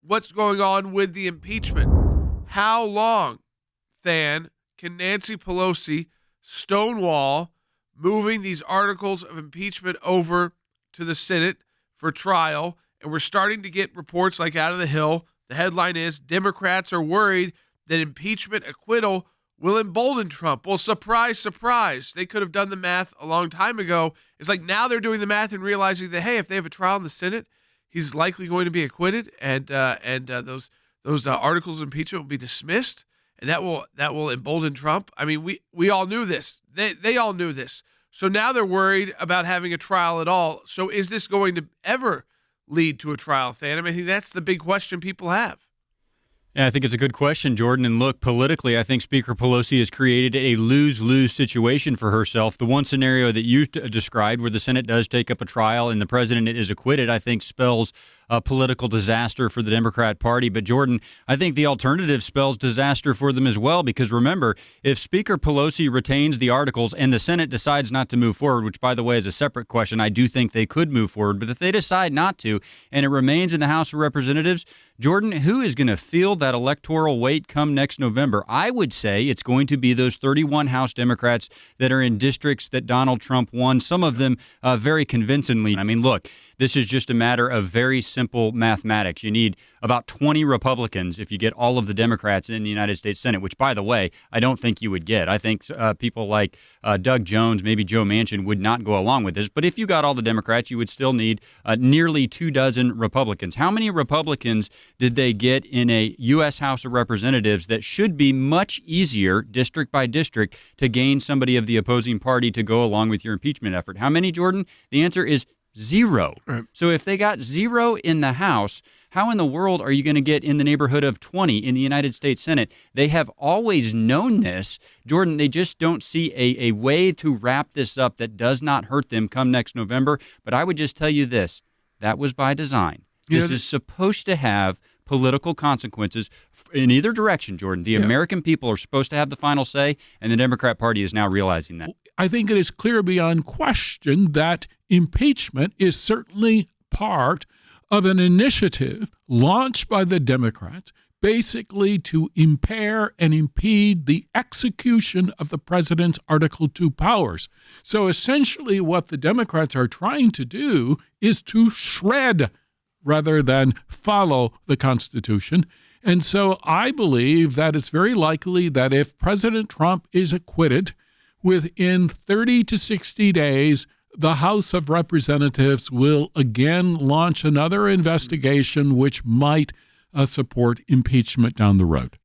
what's going on with the impeachment. How long, Than, can Nancy Pelosi stonewall moving these articles of impeachment over to the Senate for trial? And we're starting to get reports like out of the Hill. The headline is, Democrats are worried that impeachment acquittal will embolden Trump. Well, surprise, surprise. They could have done the math a long time ago. It's like now they're doing the math and realizing that, hey, if they have a trial in the Senate, he's likely going to be acquitted, and those articles of impeachment will be dismissed, and that will embolden Trump. I mean, we all knew this. They all knew this. So now they're worried about having a trial at all. So is this going to ever lead to a trial, Thanem? I think that's the big question people have. Yeah, I think it's a good question, Jordan. And look, politically, I think Speaker Pelosi has created a lose-lose situation for herself. The one scenario that you described where the Senate does take up a trial and the president is acquitted, I think spells a political disaster for the Democrat Party. But, Jordan, I think the alternative spells disaster for them as well, because remember, if Speaker Pelosi retains the articles and the Senate decides not to move forward, which, by the way, is a separate question, I do think they could move forward. But if they decide not to and it remains in the House of Representatives, Jordan, who is going to feel that electoral weight come next November? I would say it's going to be those 31 House Democrats that are in districts that Donald Trump won, some of them very convincingly. I mean, look, this is just a matter of very simple mathematics. You need about 20 Republicans if you get all of the Democrats in the United States Senate, which, by the way, I don't think you would get. I think people like Doug Jones, maybe Joe Manchin, would not go along with this. But if you got all the Democrats, you would still need nearly 24 Republicans. How many Republicans did they get in a U.S. House of Representatives that should be much easier, district by district, to gain somebody of the opposing party to go along with your impeachment effort? How many, Jordan? The answer is zero. Right. So if they got zero in the House, how in the world are you going to get in the neighborhood of 20 in the United States Senate? They have always known this, Jordan. They just don't see a way to wrap this up that does not hurt them come next November. But I would just tell you this, that was by design. This is supposed to have political consequences in either direction, Jordan. The American people are supposed to have the final say, and the Democrat Party is now realizing that. I think it is clear beyond question that impeachment is certainly part of an initiative launched by the Democrats basically to impair and impede the execution of the president's Article 2 powers. So essentially what the Democrats are trying to do is to shred rather than follow the Constitution. And so I believe that it's very likely that if President Trump is acquitted, within 30 to 60 days, the House of Representatives will again launch another investigation which might support impeachment down the road.